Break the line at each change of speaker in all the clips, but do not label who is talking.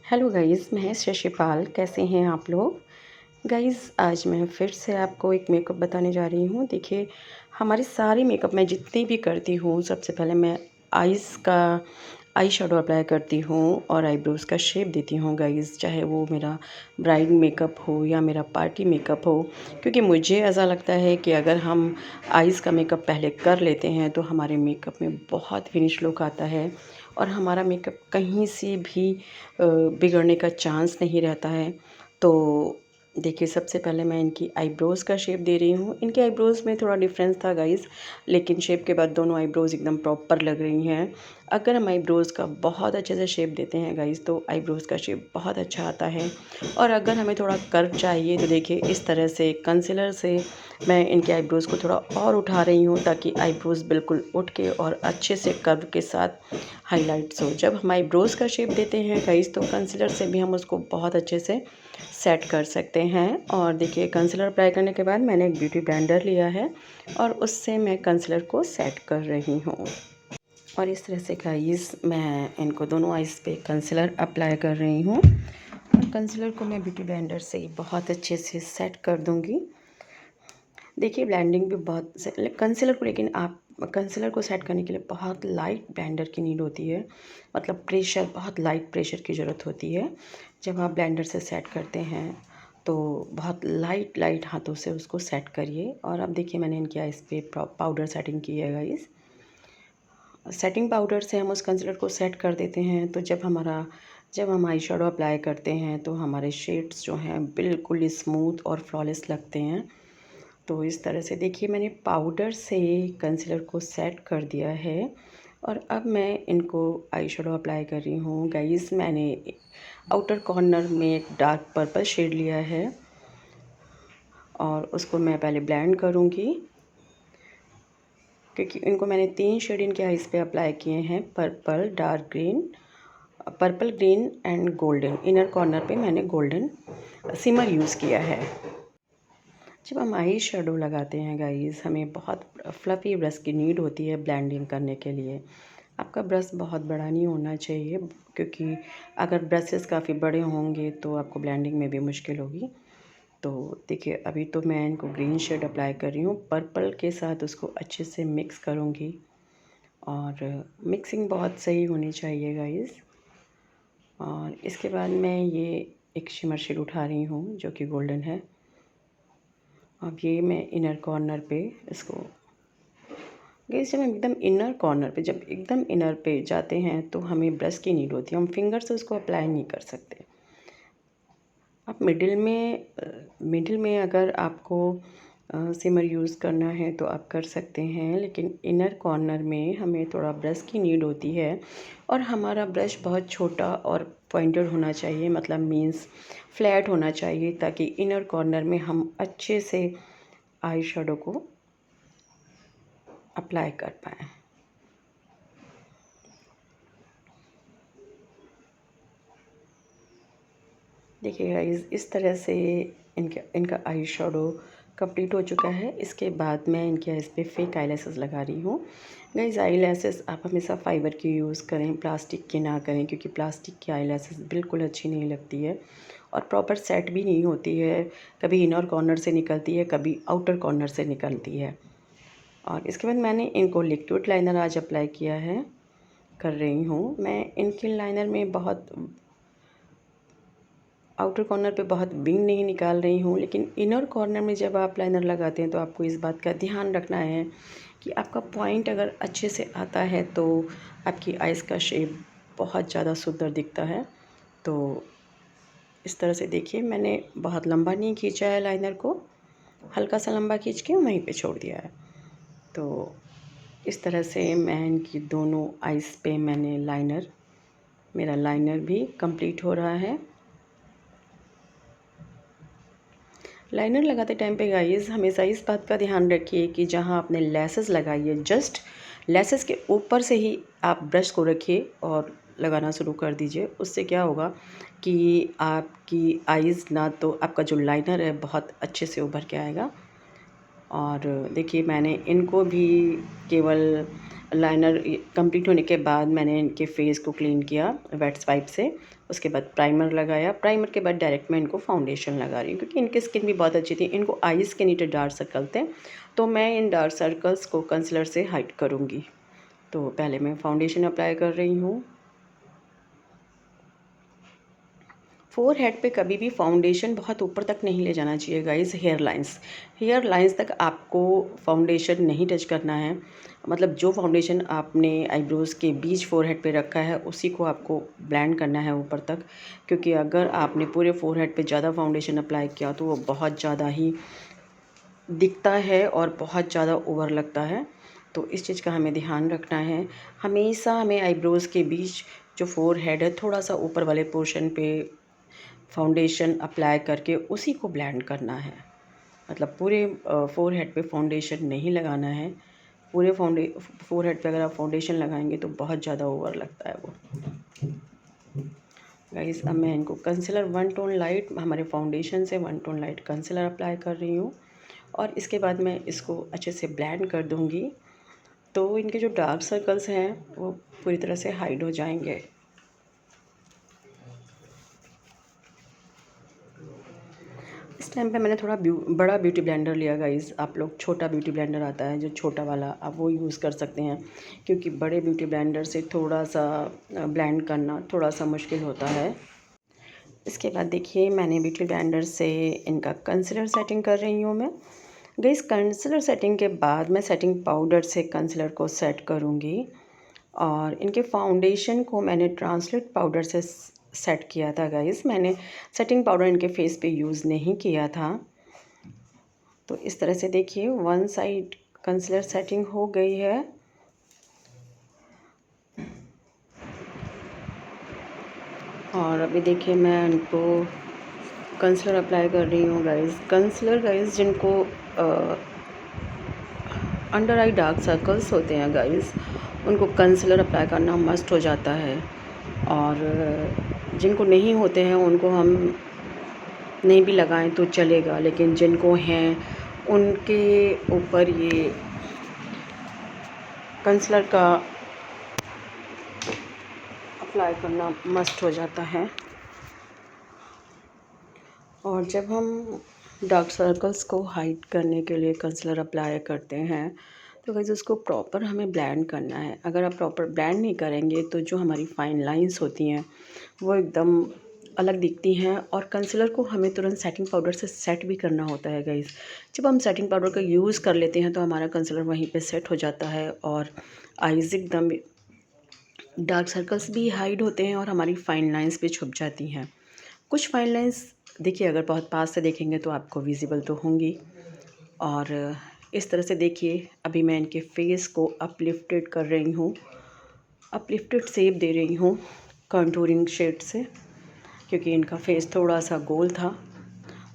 Hello guys, मैं शशिपाल। कैसे हैं आप लोग। गाइस, आज मैं फिर से आपको एक मेकअप बताने जा रही हूँ। देखिए, हमारे सारे मेकअप मैं जितनी भी करती हूँ, सबसे पहले मैं आईज़ का आई शेडो अप्लाई करती हूँ और आईब्रोज़ का शेप देती हूँ गाइस, चाहे वो मेरा ब्राइड मेकअप हो या मेरा पार्टी मेकअप हो। क्योंकि मुझे ऐसा लगता है कि अगर हम आईज़ का मेकअप पहले कर लेते हैं तो हमारे मेकअप में बहुत फिनिश लुक आता है और हमारा मेकअप कहीं से भी बिगड़ने का चांस नहीं रहता है। तो देखिए, सबसे पहले मैं इनकी आईब्रोज़ का शेप दे रही हूँ। इनके आईब्रोज़ में थोड़ा डिफरेंस था गाइस, लेकिन शेप के बाद दोनों आईब्रोज़ एकदम प्रॉपर लग रही हैं। अगर हम आईब्रोज़ का बहुत अच्छे से शेप देते हैं गाइस तो आईब्रोज़ का शेप बहुत अच्छा आता है। और अगर हमें थोड़ा कर्व चाहिए तो देखिए, इस तरह से कंसीलर से मैं इनके आईब्रोज़ को थोड़ा और उठा रही हूँ ताकि आईब्रोज़ बिल्कुल उठ के और अच्छे से कर्व के साथ हाइलाइट्स हो। जब हम आईब्रोज़ का शेप देते हैं गाइस तो कंसीलर से भी हम उसको बहुत अच्छे से सेट कर सकते हैं। और देखिए, कंसीलर अप्लाई करने के बाद मैंने एक ब्यूटी ब्लेंडर लिया है और उससे मैं कंसीलर को सेट कर रही हूँ। और इस तरह से गाइस, मैं इनको दोनों आइज़ पे कंसीलर अप्लाई कर रही हूँ और कंसीलर को मैं ब्यूटी ब्लेंडर से बहुत अच्छे से सेट कर दूँगी। देखिए, ब्लेंडिंग भी बहुत से कंसीलर को, लेकिन आप कंसीलर को सेट करने के लिए बहुत लाइट ब्लेंडर की नीड होती है। मतलब प्रेशर, बहुत लाइट प्रेशर की ज़रूरत होती है। जब आप ब्लेंडर से सेट करते हैं तो बहुत लाइट लाइट हाथों से उसको सेट करिए। और अब देखिए, मैंने इनके आइज़ पे पाउडर सेटिंग की है गाइस। सेटिंग पाउडर से हम उस कंसीलर को सेट कर देते हैं तो जब हम आई शेडो अप्लाई करते हैं तो हमारे शेड्स जो हैं बिल्कुल स्मूथ और फ्लॉलेस लगते हैं। तो इस तरह से देखिए, मैंने पाउडर से कंसीलर को सेट कर दिया है और अब मैं इनको आई शेडो अप्लाई कर रही हूँ गाइस। मैंने आउटर कॉर्नर में एक डार्क पर्पल शेड लिया है और उसको मैं पहले ब्लेंड करूँगी, क्योंकि इनको मैंने 3 शेड इनके आइज़ पे अप्लाई किए हैं। Purple, dark green, purple green and golden. Inner corner पे मैंने गोल्डन सिमर यूज़ किया है। जब हम आई शेडो लगाते हैं गाइस, हमें बहुत फ्लफ़ी ब्रश की नीड होती है ब्लेंडिंग करने के लिए। आपका ब्रश बहुत बड़ा नहीं होना चाहिए, क्योंकि अगर ब्रशेस काफ़ी बड़े होंगे तो आपको ब्लेंडिंग में भी मुश्किल होगी। तो देखिए, अभी तो मैं इनको ग्रीन शेड अप्लाई कर रही हूँ, पर्पल के साथ उसको अच्छे से मिक्स करूँगी और मिक्सिंग बहुत सही होनी चाहिए गाइस। और इसके बाद मैं ये एक शिमर शेड उठा रही हूँ जो कि गोल्डन है। अब ये मैं इनर कॉर्नर पे इसको, गाइस, जब एकदम इनर पे जाते हैं तो हमें ब्रश की नीड होती है, हम फिंगर से उसको अप्लाई नहीं कर सकते। आप मिडिल में अगर आपको सिमर यूज़ करना है तो आप कर सकते हैं, लेकिन इनर कॉर्नर में हमें थोड़ा ब्रश की नीड होती है और हमारा ब्रश बहुत छोटा और पॉइंटेड होना चाहिए, मतलब मीन्स फ्लैट होना चाहिए, ताकि इनर कॉर्नर में हम अच्छे से आई शेडो को अप्लाई कर पाएँ। देखिए गाइस, इस तरह से इनका आई शेडो कंप्लीट हो चुका है। इसके बाद मैं इनके आइज़ पे फेक आईलैशेस लगा रही हूँ। गाइस, आईलैशेस आप हमेशा फाइबर की यूज़ करें, प्लास्टिक की ना करें, क्योंकि प्लास्टिक की आईलैशेस बिल्कुल अच्छी नहीं लगती है और प्रॉपर सेट भी नहीं होती है। कभी इनर कॉर्नर से निकलती है, कभी आउटर कॉर्नर से निकलती है। और इसके बाद मैंने इनको लिक्विड लाइनर आज अप्लाई किया है, कर रही हूँ। मैं इनके लाइनर में बहुत आउटर कॉर्नर पे बहुत विंग नहीं निकाल रही हूँ, लेकिन इनर कॉर्नर में जब आप लाइनर लगाते हैं तो आपको इस बात का ध्यान रखना है कि आपका पॉइंट अगर अच्छे से आता है तो आपकी आइज़ का शेप बहुत ज़्यादा सुंदर दिखता है। तो इस तरह से देखिए, मैंने बहुत लंबा नहीं खींचा है लाइनर को, हल्का सा लंबा खींच के वहीं पे छोड़ दिया है। तो इस तरह से मैं इनकी दोनों आइज़ पे मेरा लाइनर भी कंप्लीट हो रहा है। लाइनर लगाते टाइम पे गाइस, हमेशा इस बात का ध्यान रखिए कि जहाँ आपने लेसेस लगाई है, जस्ट लेसेस के ऊपर से ही आप ब्रश को रखिए और लगाना शुरू कर दीजिए। उससे क्या होगा कि आपकी आइज़ ना तो आपका जो लाइनर है बहुत अच्छे से उभर के आएगा। और देखिए, मैंने इनको भी केवल लाइनर कंप्लीट होने के बाद मैंने इनके फेस को क्लीन किया वेट वाइप से। उसके बाद प्राइमर लगाया। प्राइमर के बाद डायरेक्ट मैं इनको फाउंडेशन लगा रही हूँ, क्योंकि इनकी स्किन भी बहुत अच्छी थी। इनको आइज़ के नीचे डार्क सर्कल थे, तो मैं इन डार्क सर्कल्स को कंसीलर से हाइड करूँगी। तो पहले मैं फाउंडेशन अप्लाई कर रही हूँ। फोरहेड पे कभी भी फाउंडेशन बहुत ऊपर तक नहीं ले जाना चाहिए गाइस। हेयर लाइंस तक आपको फाउंडेशन नहीं टच करना है। मतलब जो फाउंडेशन आपने आईब्रोज़ के बीच फोरहेड पे रखा है उसी को आपको ब्लेंड करना है ऊपर तक, क्योंकि अगर आपने पूरे फोरहेड पे ज़्यादा फाउंडेशन अप्लाई किया तो वो बहुत ज़्यादा ही दिखता है और बहुत ज़्यादा ओवर लगता है। तो इस चीज़ का हमें ध्यान रखना है। हमेशा हमें आईब्रोज़ के बीच जो फोरहेड है थोड़ा सा ऊपर वाले पोर्शन पे फाउंडेशन अप्लाई करके उसी को ब्लेंड करना है। मतलब पूरे फोरहेड पे फाउंडेशन नहीं लगाना है। पूरे फोरहेड पे अगर आप फाउंडेशन लगाएंगे तो बहुत ज़्यादा ओवर लगता है वो। गाइस अब मैं इनको कंसीलर 1 टोन लाइट, हमारे फाउंडेशन से 1 टोन लाइट कंसीलर अप्लाई कर रही हूँ, और इसके बाद मैं इसको अच्छे से ब्लेंड कर दूँगी, तो इनके जो डार्क सर्कल्स हैं वो पूरी तरह से हाइड हो जाएंगे। इस टाइम पे मैंने थोड़ा बड़ा ब्यूटी ब्लेंडर लिया गाइस। आप लोग छोटा ब्यूटी ब्लेंडर आता है जो छोटा वाला, आप वो यूज़ कर सकते हैं, क्योंकि बड़े ब्यूटी ब्लेंडर से थोड़ा सा ब्लेंड करना थोड़ा सा मुश्किल होता है। इसके बाद देखिए मैंने ब्यूटी ब्लेंडर से इनका कंसीलर सेटिंग कर रही हूँ मैं। गाइस कंसीलर सेटिंग के बाद मैं सेटिंग पाउडर से कंसीलर को सेट करूँगी, और इनके फाउंडेशन को मैंने ट्रांसलेट पाउडर से सेट किया था गाइस। मैंने सेटिंग पाउडर इनके फेस पे यूज़ नहीं किया था। तो इस तरह से देखिए वन साइड कंसीलर सेटिंग हो गई है। और अभी देखिए मैं इनको कंसीलर अप्लाई कर रही हूँ गाइस। कंसीलर गाइस जिनको अंडर आई डार्क सर्कल्स होते हैं गाइस, उनको कंसीलर अप्लाई करना मस्ट हो जाता है, और जिनको नहीं होते हैं उनको हम नहीं भी लगाएं तो चलेगा, लेकिन जिनको हैं उनके ऊपर ये कंसीलर का अप्लाई करना मस्ट हो जाता है। और जब हम डार्क सर्कल्स को हाइड करने के लिए कंसीलर अप्लाई करते हैं तो गाइस उसको प्रॉपर हमें ब्लेंड करना है। अगर आप प्रॉपर ब्लेंड नहीं करेंगे तो जो हमारी फाइन लाइंस होती हैं वो एकदम अलग दिखती हैं, और कंसीलर को हमें तुरंत सेटिंग पाउडर से सेट भी करना होता है गाइस। जब हम सेटिंग पाउडर का यूज़ कर लेते हैं तो हमारा कंसीलर वहीं पे सेट हो जाता है, और आइज़ एकदम डार्क सर्कल्स भी हाइड होते हैं और हमारी फाइन लाइंस भी छुप जाती हैं। कुछ फाइन लाइंस देखिए अगर बहुत पास से देखेंगे तो आपको विजिबल तो होंगी। और इस तरह से देखिए अभी मैं इनके फेस को अपलिफ्टेड कर रही हूँ, अपलिफ्टेड शेप दे रही हूँ कंटूरिंग शेड से, क्योंकि इनका फेस थोड़ा सा गोल था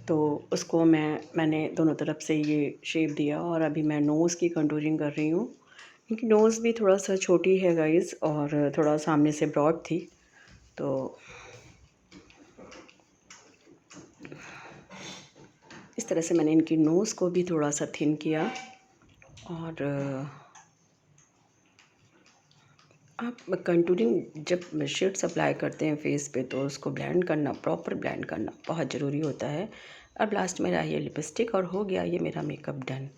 तो उसको मैंने दोनों तरफ से ये शेप दिया। और अभी मैं नोज़ की कंटूरिंग कर रही हूँ, क्योंकि नोज़ भी थोड़ा सा छोटी है गाइस और थोड़ा सामने से ब्रॉड थी। तो इस तरह से मैंने इनकी नोज़ को भी थोड़ा सा थिन किया। और आप कंटूरिंग जब शेड्स अप्लाई करते हैं फेस पे तो उसको ब्लेंड करना, प्रॉपर ब्लेंड करना बहुत ज़रूरी होता है। अब लास्ट में रहा ये लिपस्टिक और हो गया ये मेरा makeup done.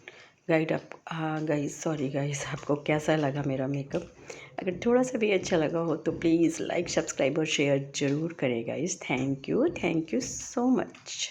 Guys sorry guys, आपको कैसा लगा मेरा मेकअप? अगर थोड़ा सा भी अच्छा लगा हो तो प्लीज़ लाइक, सब्सक्राइब और शेयर ज़रूर करें guys. Thank you so much.